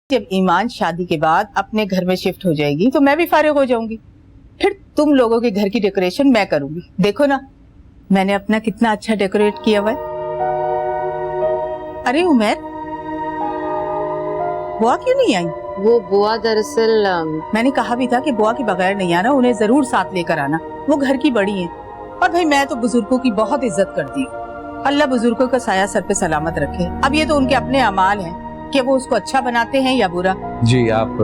जब ईमान शादी के बाद अपने घर में शिफ्ट हो जाएगी तो मैं भी फारिग हो जाऊंगी। फिर तुम लोगों के घर की डेकोरेशन मैं करूंगी। देखो ना मैंने अपना कितना अच्छा डेकोरेट किया हुआ है। अरे उमर, बुआ क्यों नहीं आई? वो बुआ दरअसल मैंने कहा भी था कि बुआ के बगैर नहीं आना, उन्हें जरूर साथ लेकर आना। वो घर की बड़ी हैं और भाई मैं तो बुजुर्गों की बहुत इज्जत करती हूँ। अल्लाह बुजुर्गों का साया सर पे सलामत रखे। अब ये तो उनके अपने अमाल हैं कि वो उसको अच्छा बनाते हैं या बुरा। जी आप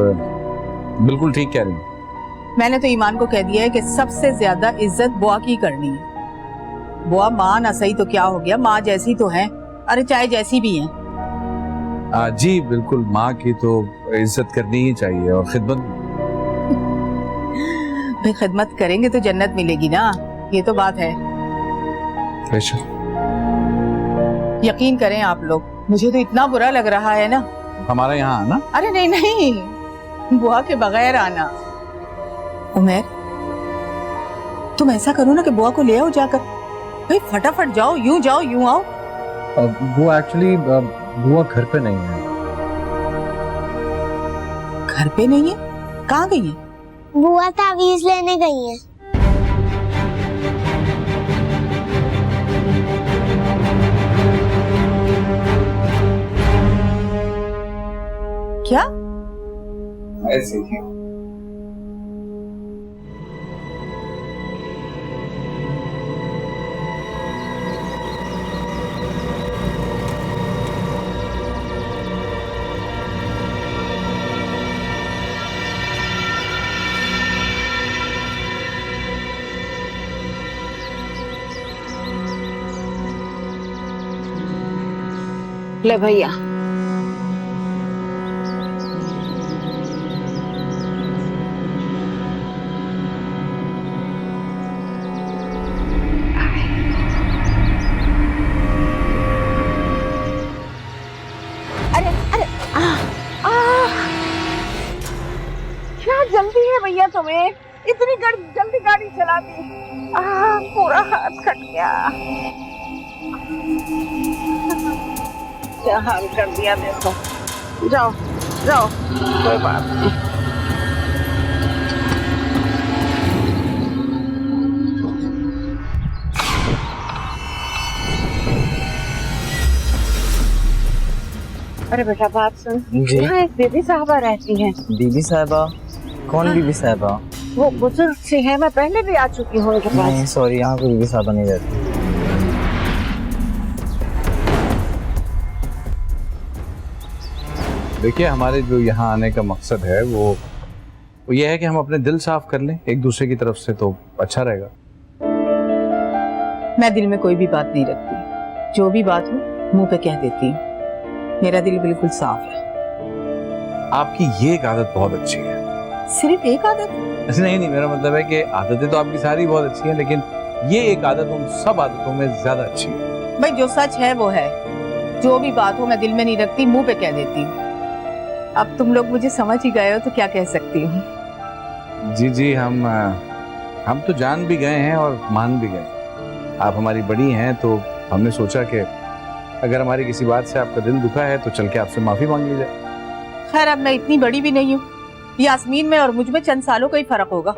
बिल्कुल ठीक कह रही हैं। मैंने तो ईमान को कह दिया है कि सबसे ज्यादा इज्जत बुआ की करनी है। बुआ माँ ना सही तो क्या हो गया, माँ जैसी तो है, अरे चाहे जैसी भी है। जी बिल्कुल, माँ की तो इज्जत करनी ही चाहिए और खिदमत। भाई खिदमत करेंगे तो जन्नत मिलेगी ना, ये तो बात है। यकीन करें आप लोग, मुझे तो इतना बुरा लग रहा है ना। हमारा यहाँ आना? अरे नहीं नहीं, बुआ के बगैर आना। उमर तुम ऐसा करो ना कि बुआ को ले आओ जाकर। भाई फटाफट जाओ, यूं जाओ यूं आओ। वो एक्चुअली बुआ घर पे नहीं है। घर पे नहीं है? कहाँ गई है? बुआ तावीज लेने गई है। क्या? ऐसे ही। ले भैया। क्या जल्दी है भैया तुम्हें? इतनी जल्दी गाड़ी चला दी। पूरा हाथ कट गया। क्या हाल कर दिया देखो। जाओ जाओ, कोई बात नहीं। अरे बेटा बात सुन, जी। यहाँ एक बीबी साहबा रहती हैं। बीबी साहबा? कौन बीबी साहबा? वो बुजुर्ग सी है, मैं पहले भी आ चुकी हूँ उनके पास। नहीं सॉरी, यहाँ कोई बीबी साहबा नहीं रहती। देखिए हमारे जो यहाँ आने का मकसद है वो ये है कि हम अपने दिल साफ कर लें एक दूसरे की तरफ से, तो अच्छा रहेगा। मैं दिल में कोई भी बात नहीं रखती, जो भी बात हो मुंह पे कह देती हूँ। मेरा दिल बिल्कुल साफ है। आपकी ये एक आदत बहुत अच्छी है। सिर्फ एक आदत? नहीं नहीं, मेरा मतलब है कि आदतें तो आपकी सारी बहुत अच्छी हैं, लेकिन ये एक आदत उन सब आदतों में ज्यादा अच्छी है। भाई जो सच है वो है, जो भी बात हो मैं दिल में नहीं रखती, मुंह पे कह देती हूँ। अब तुम लोग मुझे समझ ही गए हो तो क्या कह सकती हूँ। जी जी, हम तो जान भी गए हैं और मान भी गए। आप हमारी बड़ी हैं तो हमने सोचा कि अगर हमारी किसी बात से आपका दिल दुखा है तो चल के आपसे माफी मांग ली जाए। खैर अब मैं इतनी बड़ी भी नहीं हूँ, यास्मीन में और मुझ में चंद सालों का ही फर्क होगा।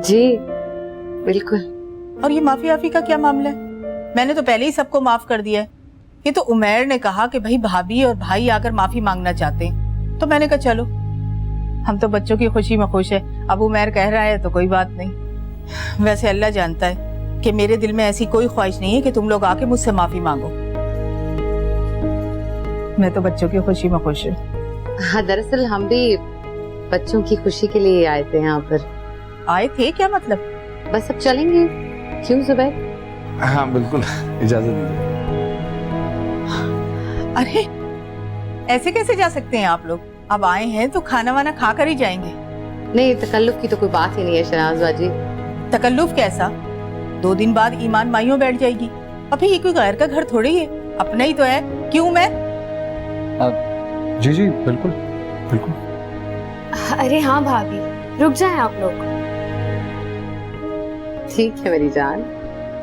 जी बिल्कुल। और ये माफी आफी का क्या मामला है? मैंने तो पहले ही सबको माफ कर दिया है। ये तो उमैर ने कहा कि भाई भाभी और भाई आकर माफी मांगना चाहते हैं, तो मैंने कहा चलो, हम तो बच्चों की खुशी में खुश है। अब उमैर कह रहा है तो कोई बात नहीं। वैसे अल्लाह जानता है कि मेरे दिल में ऐसी कोई ख्वाहिश नहीं है कि तुम लोग आके मुझसे माफी मांगो। मैं तो बच्चों की खुशी में खुश हूँ। हाँ दरअसल हम भी बच्चों की खुशी के लिए आए थे यहाँ पर। आए थे क्या मतलब? बस अब चलेंगे। क्यों जुबैर? हाँ बिल्कुल, इजाजत दीजिए। अरे ऐसे कैसे जा सकते हैं आप लोग? अब आए हैं तो खाना वाना खा कर ही जाएंगे। नहीं, तकल्लुफ की तो कोई बात ही नहीं है शहनाज बाजी। तकल्लुफ कैसा? 2 दिन बाद ईमान माइयों बैठ जाएगी। अभी ये कोई गैर का घर थोड़ी है, अपना ही तो है। क्यों मैं? जी जी बिल्कुल बिल्कुल। अरे हाँ भाभी, रुक जाएं आप लोग। ठीक है मेरी जान,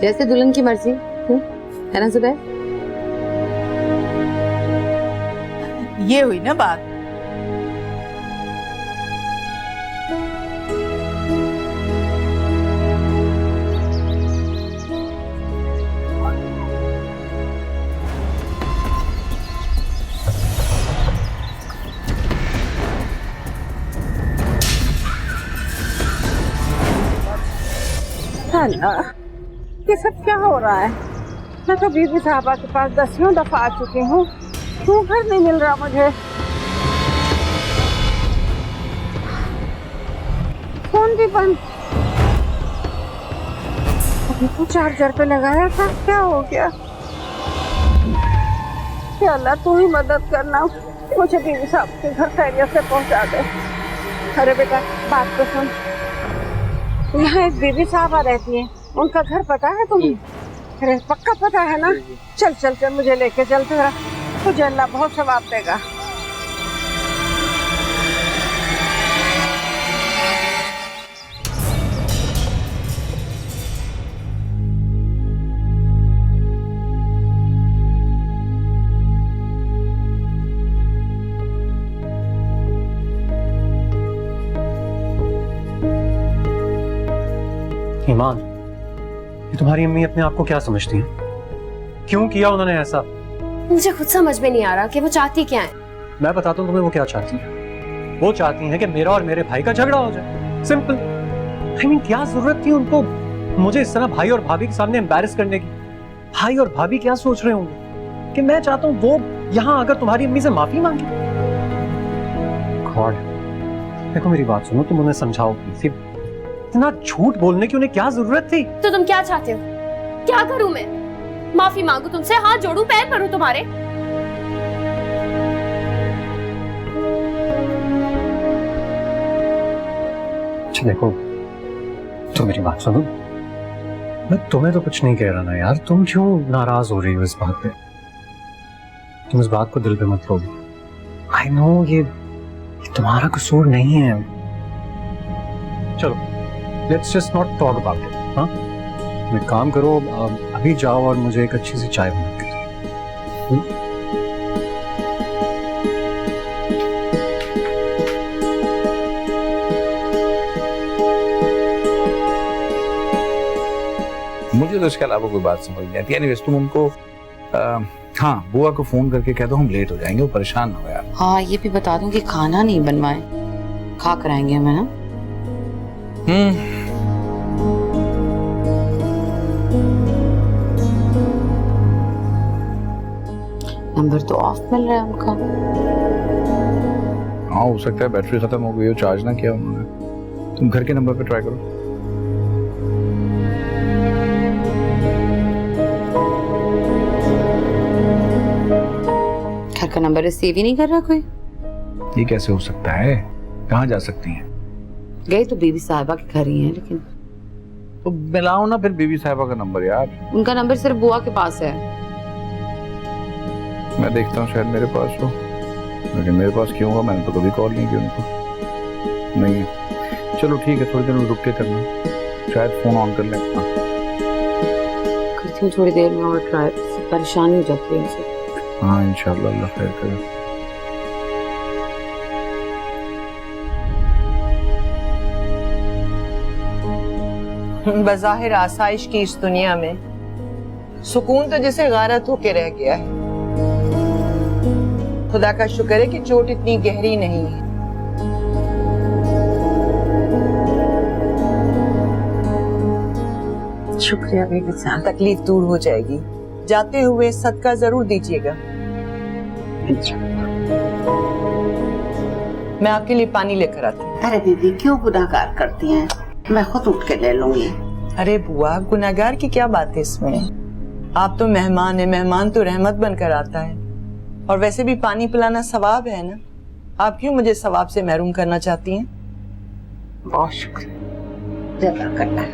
जैसे दुल्हन की मर्जी। है ना जुबैर? ये हुई ना बात। अल्लाह, ये सब क्या हो रहा है? मैं तो बीबी साहबा के पास 10 दफा आ चुकी हूँ, क्यों घर नहीं मिल रहा मुझे? फोन भी बंद। अभी तो चार्जर पे लगाया था, क्या हो गया? या अल्लाह तू ही मदद करना, मुझे बीबी साहब के घर खैरियत से पहुँचा दे। अरे बेटा बात तो सुन, यहाँ एक बीबी साहबा रहती है, उनका घर पता है तुम्हें? अरे पक्का पता है ना? चल चल चल मुझे लेके चल, तेरा तुझे अल्लाह बहुत सवाब देगा। ईमान, ये तुम्हारी अम्मी अपने आप को क्या समझती हैं? क्यों किया उन्होंने ऐसा? मुझे खुद समझ में नहीं आ रहा कि वो चाहती क्या है। मैं बताता हूँ तुम्हें वो क्या चाहती हैं। वो चाहती हैं कि मेरा और मेरे भाई का झगड़ा हो जाए, सिंपल। आई मीन क्या जरूरत थी उनको मुझे इस तरह भाई और भाभी के सामने एम्बैरेस करने की? भाई और भाभी क्या सोच रहे होंगे कि मैं चाहता हूँ वो यहाँ आकर तुम्हारी अम्मी से माफी मांगे? गॉड, देखो मेरी बात सुनो, तुम उन्हें समझाओ प्लीज। इतना झूठ बोलने की उन्हें क्या जरूरत थी? तो तुम क्या चाहते हो? क्या करूं मैं? माफी मांगू तुमसे, हाथ जोड़ू, पैर पड़ू तुम्हारे? अच्छा देखो, तो मेरी बात सुनो, मैं तुम्हें तो कुछ नहीं कह रहा ना यार, तुम क्यों नाराज हो रही हो इस बात पे? तुम इस बात को दिल पे मत लो। आई नो ये तुम्हारा कसूर नहीं है। चलो let's just not talk about it. हाँ, एक काम करो, अभी जाओ और मुझे एक अच्छी सी चाय बना के दो। मुझे तो इसके अलावा कोई बात समझ नहीं आती। एनीवेज तुम उनको हाँ बुआ को फोन करके कह दो हम लेट हो जाएंगे, वो परेशान हो यार। हाँ ये भी बता दूं कि खाना नहीं बनवाए, खा कर आएंगे हमें ना। नंबर तो ऑफ मिल रहा है उनका। हाँ हो सकता है बैटरी खत्म हो गई हो, चार्ज ना किया उन्होंने। तुम घर के नंबर पे ट्राई करो। घर का नंबर रिसीव ही नहीं कर रहा कोई। ये कैसे हो सकता है? कहाँ जा सकती हैं? गए तो बीबी साहिबा के घर ही हैं, लेकिन तो मिलाओ ना फिर बीबी साहिबा का नंबर यार। उनका नंबर सिर्फ बुआ के पास है। मैं देखता हूँ शायद मेरे पास हो, लेकिन मेरे पास क्यों होगा? मैंने तो कभी कॉल नहीं की उनको। नहीं है, चलो ठीक है, थोड़ी देर रुक के करना, शायद फोन ऑन कर लें अपना। करती हूँ थोड़ी देर में और ट्राई, परेशानी हो जाती है उनसे। हाँ इंशाल्लाह अल्लाह खैर करे। बज़ाहिर आसाइश की इस दुनिया में सुकून तो जैसे गारत होके रह गया है। खुदा का शुक्र है कि चोट इतनी गहरी नहीं है। शुक्रिया बीबी साहब। तकलीफ दूर हो जाएगी। जाते हुए सदका जरूर दीजिएगा। मैं आपके लिए पानी लेकर आती हूँ। अरे दीदी क्यों गुनाहगार करती हैं, मैं खुद उठ के ले लूंगी। अरे बुआ, गुनाहगार की क्या बात है इसमें? आप तो मेहमान है, मेहमान तो रहमत बनकर आता है। और वैसे भी पानी पिलाना सवाब है ना, आप क्यों मुझे सवाब से महरूम करना चाहती हैं? बहुत शुक्रिया, जज़ाकल्लाह।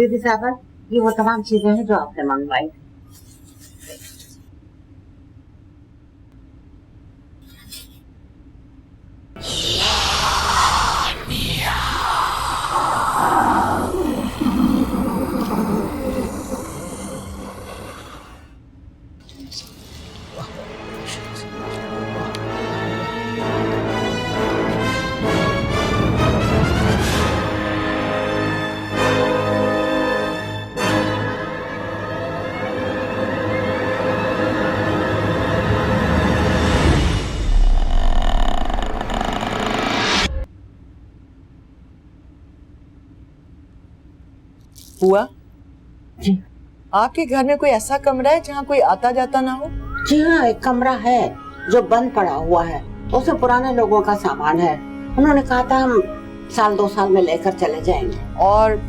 दीदी साहब, ये वो तमाम चीजें हैं जो आपने मंगवाई। हुआ जी। आपके घर में कोई ऐसा कमरा है जहाँ कोई आता जाता ना हो? जी हाँ, एक कमरा है जो बंद पड़ा हुआ है, उसमें पुराने लोगों का सामान है। उन्होंने कहा था हम 1-2 साल में लेकर चले जाएंगे। और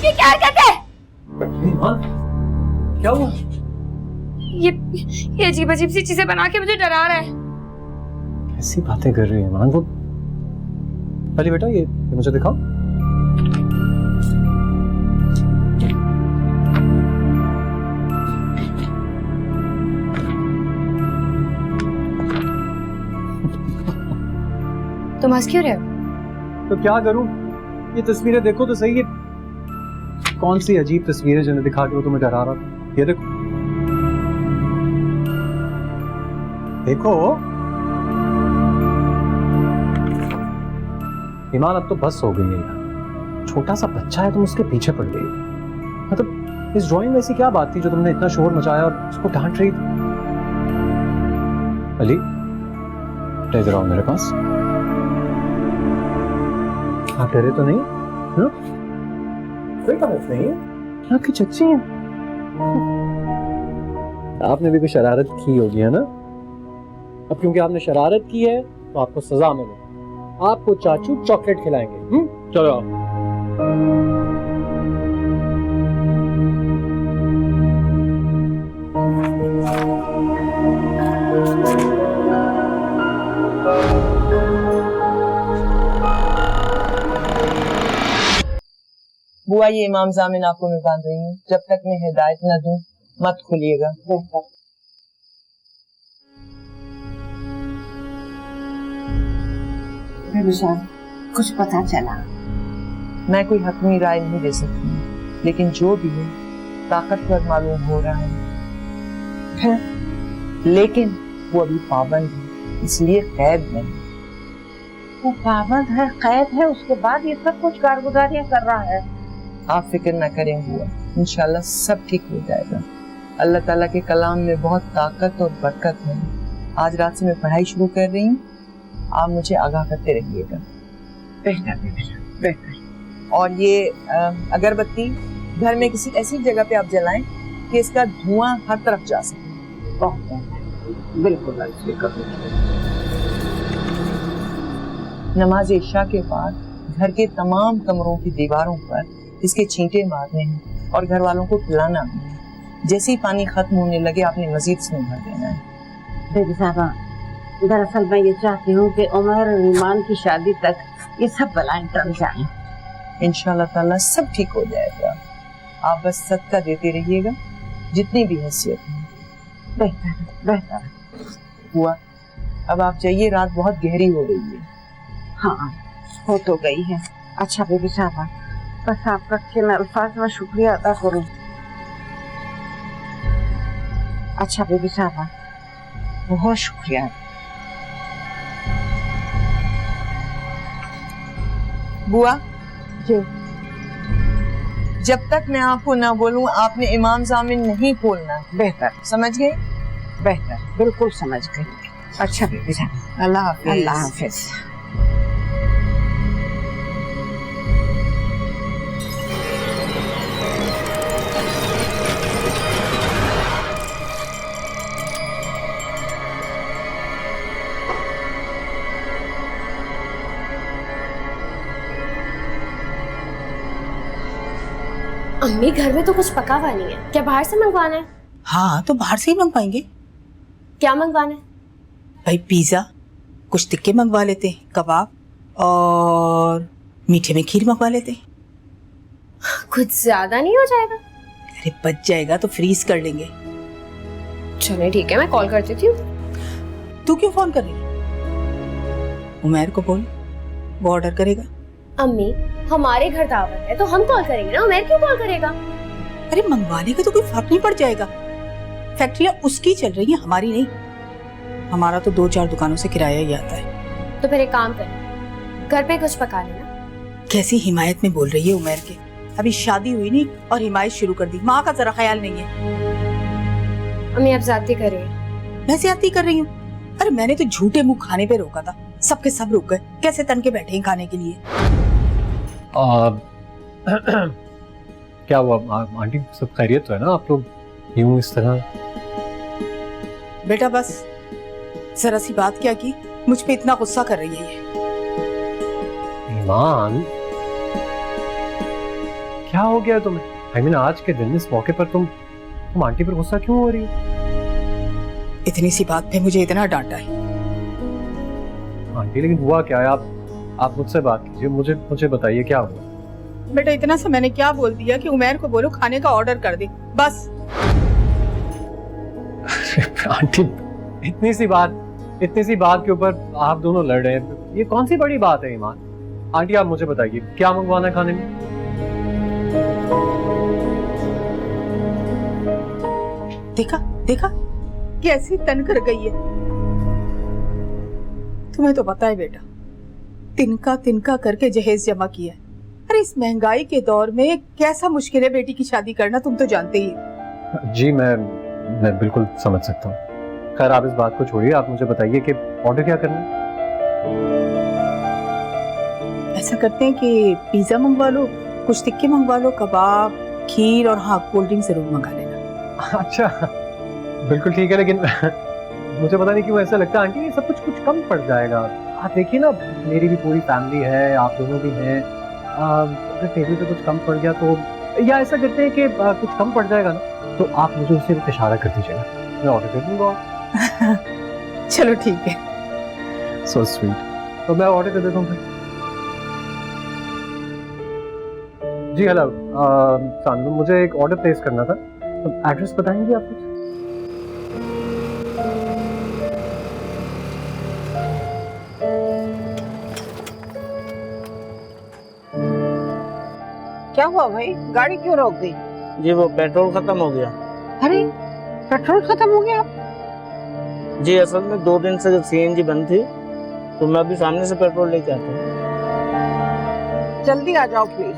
ये क्या हरकत है? क्या हुआ? ये अजीब अजीब सी चीजें बना के मुझे डरा रहा है। ऐसी बातें कर रही है ईमान। वो अली बेटा ये मुझे दिखाओ। तुम हंस क्यों रहे हो? तो क्या करूं, ये तस्वीरें देखो तो सही है। कौन सी अजीब तस्वीरें जिन्हें दिखा के वो तुम्हें डरा रहा था। ये देखो देखो ईमान, अब तो बस हो गई है यार। छोटा सा बच्चा है, तुम उसके पीछे पड़ गई। मतलब इस ड्राइंग में ऐसी क्या बात थी जो तुमने इतना शोर मचाया और उसको डांट रही थी? अली इधर आओ मेरे पास। आप डरे तो नहीं? हाँ? कोई बात नहीं, आपकी चच्ची है। आपने भी कोई शरारत की होगी है ना? अब क्योंकि आपने शरारत की है तो आपको सजा मिलेगी। आपको चाचू चॉकलेट खिलाएंगे। चलो आओ। बुआ ये इमाम जामिन आपको मैं बांध रही हूँ, जब तक मैं हिदायत न दूं मत खोलिएगा। कुछ पता चला? मैं कोई हतमी राय नहीं दे सकती, लेकिन जो भी है ताकतवर मालूम हो रहा है। लेकिन वो अभी पाबंद है, इसलिए कैद में। वो पाबंद है, कैद है, उसके बाद ये सब कुछ कारगुजारियां कर रहा है। आप फिक्र ना करें बुआ, इंशाल्लाह सब ठीक हो जाएगा। अल्लाह ताला के कलाम में बहुत ताकत और बरकत है। आज रात से मैं पढ़ाई शुरू कर रही हूँ, आप मुझे आगाह करते रहिएगा। बेहतर। और ये अगरबत्ती घर में किसी ऐसी जगह पे आप जलाएं कि इसका धुआं हर तरफ जा सके। बिल्कुल। नमाज इशा के बाद घर के तमाम कमरों की दीवारों पर इसके छींटे मारने हैं और घर वालों को पिलाना भी है। जैसे ही पानी खत्म होने लगे आपने मजीद इसमें भर देना है। बेबी साहबा, दरअसल मैं ये चाहती हूँ कि उमर और ईमान की शादी तक ये सब बलाएं टल जाएं। इंशाल्लाह ताला सब ठीक हो जाएगा। आप बस सदका देते रहिएगा जितनी भी हैसियत है। बेहतर हुआ। अब आप जाइए, रात बहुत गहरी हो रही है। हाँ, हो तो गई है। अच्छा बेबी साहबा, बस आपका किन अल्फाज में शुक्रिया अदा करूं। अच्छा बेबी साहबा, बहुत शुक्रिया। बुआ जी, जब तक मैं आपको ना बोलूं आपने इमाम जामिन नहीं खोलना। बेहतर, समझ गए? बेहतर, बिल्कुल समझ गई। अच्छा बेबी साहबा, अल्लाह हाफिज। अल्लाह हाफिज। अम्मी घर में तो कुछ पका हुआ नहीं है, क्या बाहर से मंगवाना है? हाँ तो बाहर से ही मंगवाएंगे। क्या मंगवाना है? भाई पिज्जा, कुछ टिक्के मंगवा लेते हैं, कबाब, और मीठे में खीर मंगवा लेते हैं। कुछ ज्यादा नहीं हो जाएगा? अरे बच जाएगा तो फ्रीज कर लेंगे। चलो ठीक है, मैं कॉल कर देती हूँ। तू क्यों फोन कर रही है? उमैर को बोल, वो ऑर्डर करेगा। अम्मी हमारे घर दावत है तो हम कॉल करेंगे ना, उमैर क्यों कॉल करेगा? अरे मंगवाने का तो कोई फर्क नहीं पड़ जाएगा। फैक्ट्रियां उसकी चल रही हैं, हमारी नहीं। हमारा तो 2-4 दुकानों से किराया ही आता है। तो फिर एक काम कर, घर पे कुछ पका लेना। कैसी हिमायत में बोल रही है उमैर के। अभी शादी हुई नहीं और हिमायत शुरू कर दी। माँ का जरा ख्याल नहीं है। अम्मी आप ज्यादती कर रही है। मैं ज्यादती कर रही हूँ? अरे मैंने तो झूठे मुंह खाने पे रोका था, सबके सब रुक गए। कैसे तन के बैठे हैं खाने के लिए। क्या हुआ आंटी, सब खैरियत तो है ना? आप लोग यूं इस तरह? बेटा बस जरा सी बात क्या की, मुझ पे इतना गुस्सा कर रही है ये। ईमान, क्या हो गया तुम्हें? आई मीन आज के दिन इस मौके पर तुम आंटी पर गुस्सा क्यों हो रही हो? इतनी सी बात पे मुझे इतना डांटा है। आंटी लेकिन हुआ क्या है? आप मुझसे बात कीजिए, मुझे बताइए क्या हुआ। बेटा इतना सा मैंने क्या बोल दिया कि उमैर को बोलो खाने का ऑर्डर कर दे, बस। आंटी इतनी सी बात के ऊपर आप दोनों लड़ रहे हैं, ये कौन सी बड़ी बात है ईमान? आंटी आप मुझे बताइए क्या मंगवाना है खाने में? देखा कैसी तन कर गई है। तुम्हें तो पता है बेटा, तिनका करके जहेज जमा किया है। अरे इस महंगाई के दौर में कैसा मुश्किल है बेटी की शादी करना, तुम तो जानते ही हो। जी मैं बिल्कुल समझ सकता हूँ। खैर आप इस बात को छोड़िए, आप मुझे बताइए कि ऑर्डर क्या करना है? ऐसा करते हैं कि पिज्जा मंगवा लो, कुछ टिक्के मंगवा लो, कबाब, खीर और हाँ कोल्ड ड्रिंक जरूर मंगा लेना। अच्छा बिल्कुल ठीक है, लेकिन मुझे पता नहीं क्यों ऐसा लगता है आंटी ये सब कुछ कम पड़ जाएगा। आप देखिए ना, मेरी भी पूरी फैमिली है, आप दोनों भी हैं। अगर टेबल पे कुछ कम पड़ गया तो, या ऐसा करते हैं कि कुछ कम पड़ जाएगा ना तो आप मुझे उससे इशारा कर दीजिएगा, मैं ऑर्डर कर दूंगा। चलो ठीक है। So sweet. तो मैं ऑर्डर कर देता हूँ फिर। जी हेलो सानू, मुझे एक ऑर्डर प्लेस करना था, तो एड्रेस बताएंगे आप कुछ? क्या हुआ भाई, गाड़ी क्यों रोक दी? जी वो पेट्रोल खत्म हो गया। अरे पेट्रोल खत्म हो गया? जी असल में 2 दिन से सीएनजी बंद थी, तो मैं अभी सामने से पेट्रोल लेके आता हूँ। जल्दी आ जाओ प्लीज।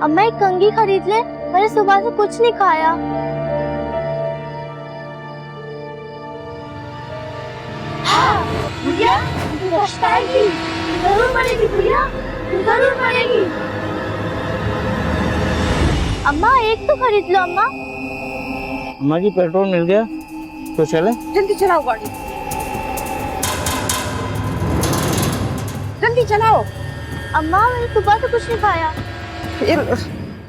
अम्मा एक कंघी खरीद ले, मैंने सुबह से कुछ नहीं खाया। भैया जरूर पड़ेगी, भैया जरूर पड़ेगी। अम्मा एक तो खरीद लो अम्मा। अम्मा जी पेट्रोल मिल गया तो चले? जल्दी चलाओ गाड़ी, जल्दी चलाओ। अम्मा मैंने सुबह से कुछ नहीं खाया।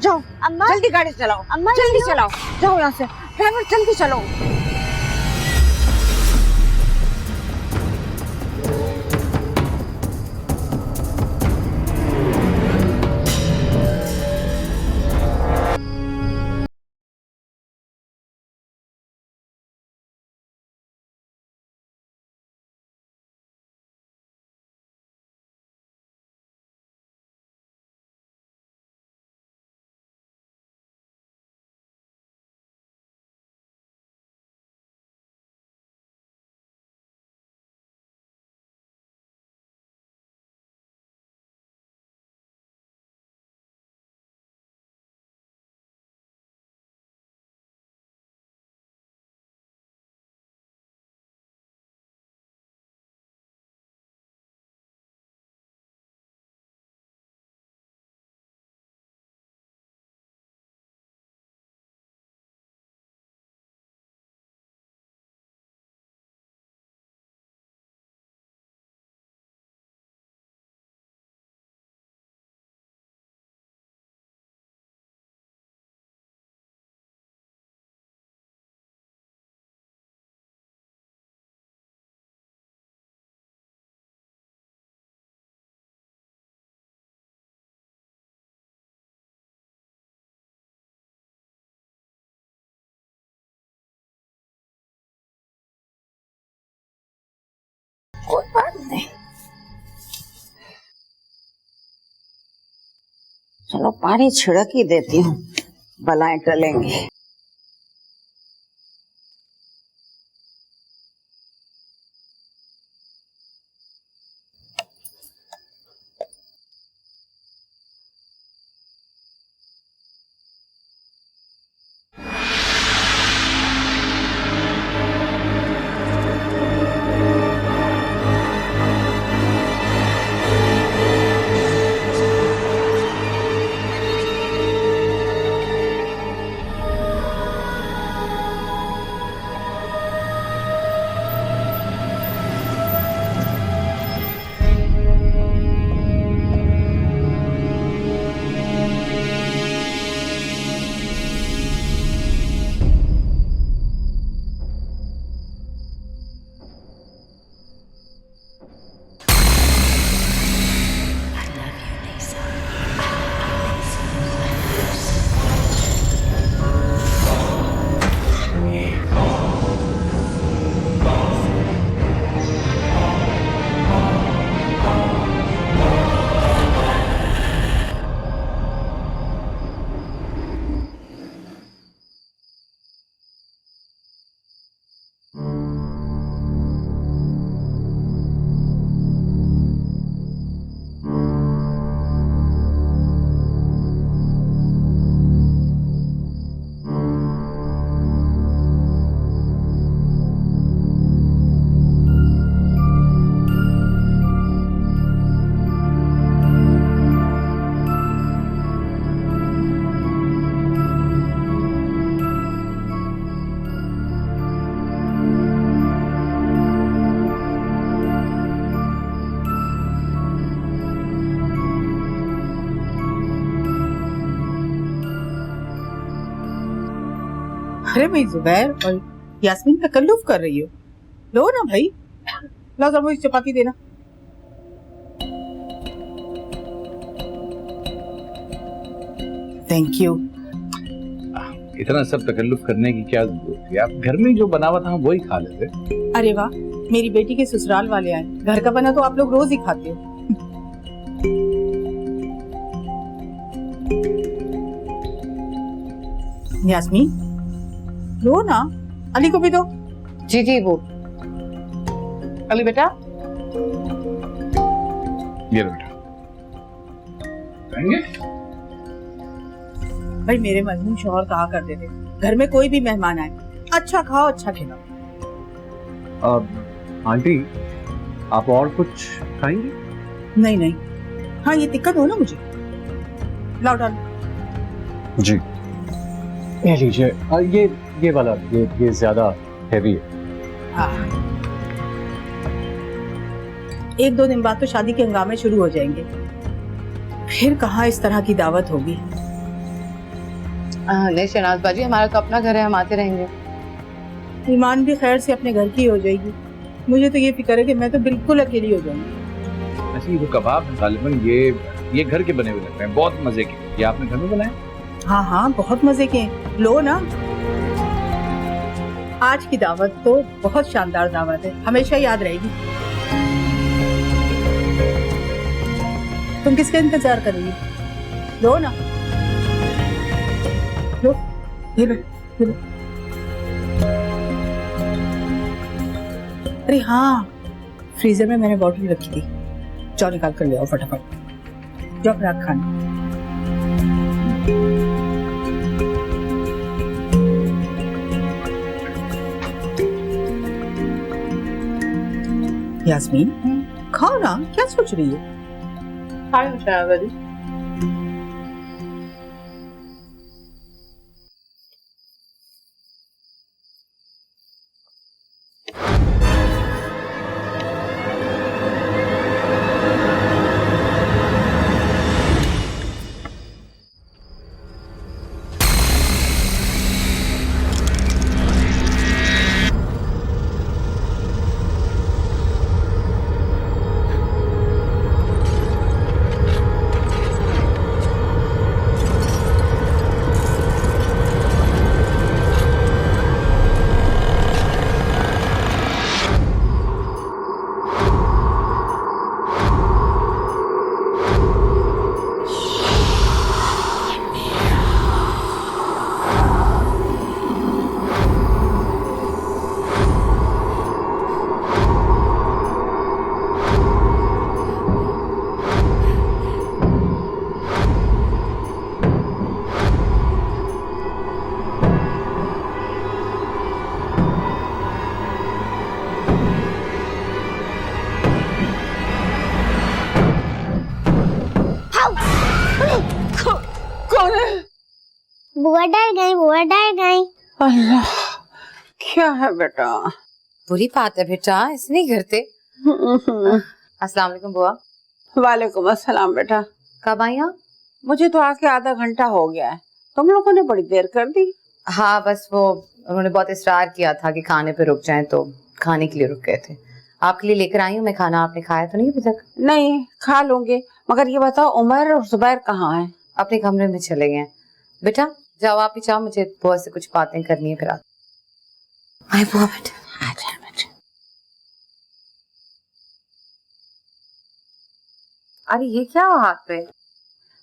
जाओ अम्मा जल्दी गाड़ी चलाओ, अम्मा जल्दी चलाओ, जाओ यहाँ से। ड्राइवर जल्दी चलो। कोई बात नहीं, चलो पानी छिड़क ही देती हूँ, बलाएं टलेंगी। अरे भाई जुबैर और यास्मीन तकल्लुफ कर रही हो, लो ना भाई, लो जरा मुझे चपाती देना। Thank you. इतना सब तकल्लुफ करने की क्या जरूरत थी? आप घर में जो बना हुआ था वही खा लेते। अरे वाह, मेरी बेटी के ससुराल वाले आए, घर का बना तो आप लोग रोज ही खाते हो। यास्मीन लो ना, अली को भी दो। जी जी वो अली बेटा, ये लो बेटा। भाई मेरे मजनून शौहर कहा करते थे, घर में कोई भी मेहमान आए अच्छा खाओ अच्छा खिलाओ। आंटी आप और कुछ खाएंगी? नहीं नहीं, हाँ ये दिक्कत हो ना मुझे, लाओ डालो। जी ये लीजिए। ये वाला ये ज्यादा हैवी है। हाँ, एक दो दिन बाद तो शादी के हंगामे शुरू हो जाएंगे, फिर कहाँ इस तरह की दावत होगी। नहीं शहनाज बाजी, हमारा तो अपना घर है, हम आते रहेंगे। ईमान भी खैर से अपने घर की हो जाएगी। मुझे तो ये फिक्र है कि मैं तो बिल्कुल अकेली हो जाऊंगी। अच्छा, ये जो कबाब है गालिबन ये घर के बने हुए लगते हैं, बहुत मजे के। ये आपने घर में बनाए? हाँ हाँ बहुत मजे के हैं, लो ना। आज की दावत तो बहुत शानदार दावत है, हमेशा याद रहेगी। तुम किसका इंतजार कर रही हो? लो ना, लो, ये लो, ये लो। अरे हाँ, फ्रीजर में मैंने बॉटल रखी थी, जाओ निकाल कर ले आओ फटाफट, जाओ रात खाने। यास्मीन खाओ ना, क्या सोच रही है? बुआ डर गई, बुआ डर गई। अल्लाह, क्या है बेटा? बुरी बात है बेटा, ऐसे नहीं करते। अस्सलाम वालेकुम बुआ। वालेकुम अस्सलाम बेटा। कब आई आप? मुझे तो आके आधा घंटा हो गया है, तुम लोगों ने बड़ी देर कर दी। हाँ बस वो उन्होंने बहुत इसरार किया था कि खाने पे रुक जाएं, तो खाने के लिए रुक गए थे। आपके लिए लेकर आई हूँ मैं खाना, आपने खाया तो नहीं अभी तक? नहीं, खा लूंगे, मगर ये बताओ उमर और जुबैर कहाँ हैं? अपने कमरे में चले गए। बेटा जाओ आप ही जाओ, मुझे बुआ से कुछ बातें करनी है। फिर आए बुआ बेटा। अच्छा बेटा। अरे ये क्या हुआ हाथ पे?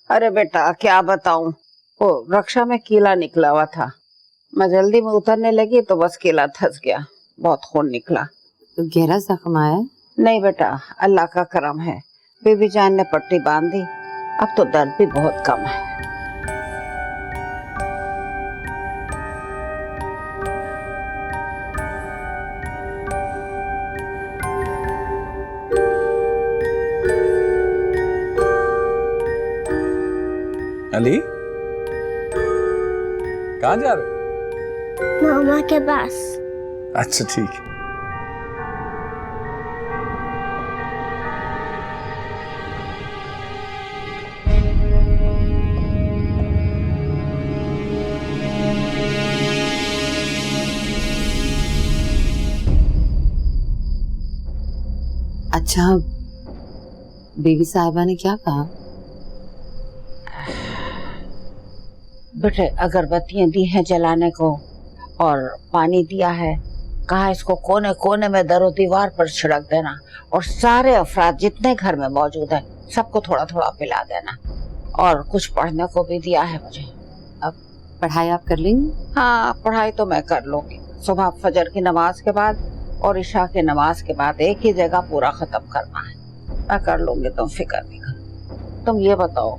अरे बेटा क्या बताऊं, वो रक्षा में कीला निकला हुआ था, मैं जल्दी में उतरने लगी तो बस कीला धंस गया, बहुत खून निकला। तो गहरा जख्म आया? नहीं बेटा, अल्लाह का करम है, बीबी जान ने पट्टी बांध दी, अब तो दर्द भी बहुत कम है। अली कहाँ जा रहे हो? मामा के पास। अच्छा ठीक है। अच्छा, बीवी साहिबा ने क्या कहा? बेटे अगरबत्तियां दी हैं जलाने को और पानी दिया है, कहा इसको कोने कोने में दरो दीवार पर छिड़क देना और सारे अफराद जितने घर में मौजूद हैं सबको थोड़ा थोड़ा पिला देना, और कुछ पढ़ने को भी दिया है मुझे। अब पढ़ाई आप कर लेंगी? हाँ, पढ़ाई तो मैं कर लूंगी। सुबह फजर की नमाज के बाद और इशा की नमाज के बाद एक ही जगह पूरा खत्म करना है। मैं कर लूंगी, तुम फिक्र नहीं कर। तुम ये बताओ,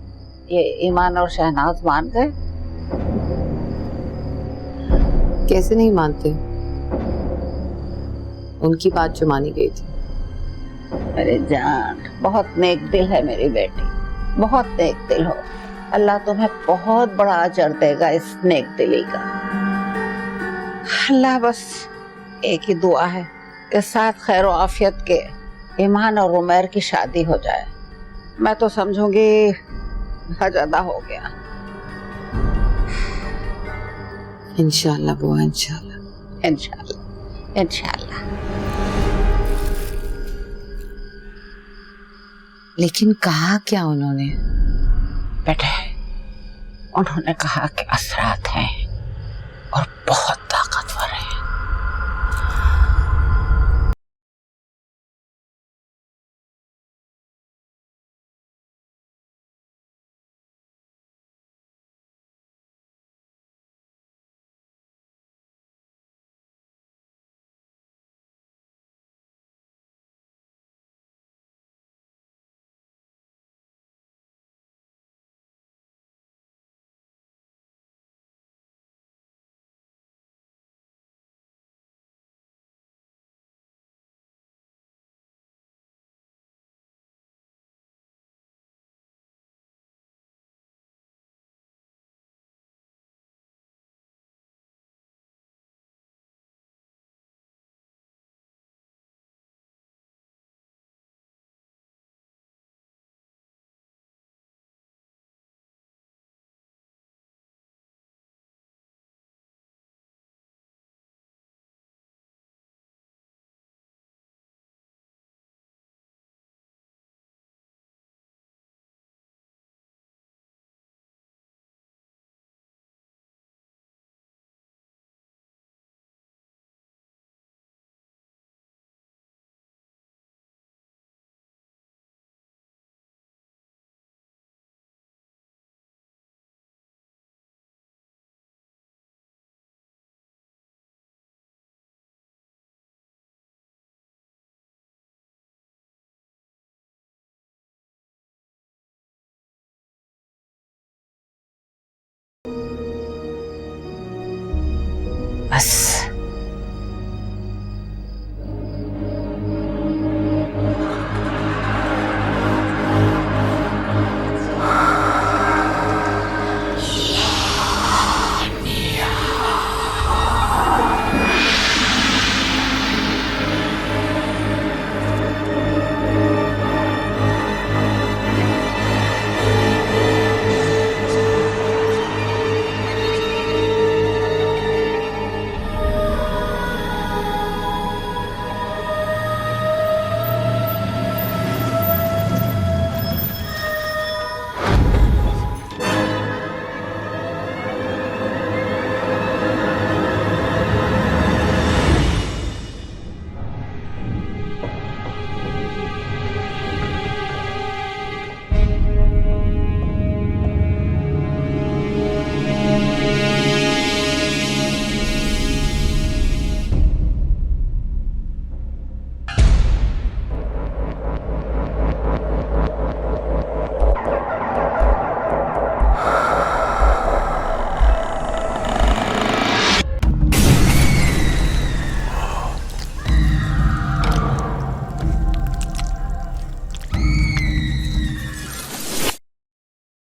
ये ईमान और शहनाज मान गए? कैसे नहीं मानते? उनकी बात जो मानी गई थी। मेरी जान, बहुत नेक दिल है मेरी बेटी, बहुत नेक दिल हो। अल्लाह तुम्हें बहुत बड़ा अजर देगा इस नेक दिली का। अल्लाह बस एक ही दुआ है कि साथ खैर आफियत के ईमान और उमैर की शादी हो जाए। मैं तो समझूंगी हज अदा हो गया। इंशाल्लाह बुआ, इंशाल्लाह। इंशाल्लाह इंशाल्लाह। लेकिन कहा क्या उन्होंने? बेटे उन्होंने कहा कि असरात हैं और बहुत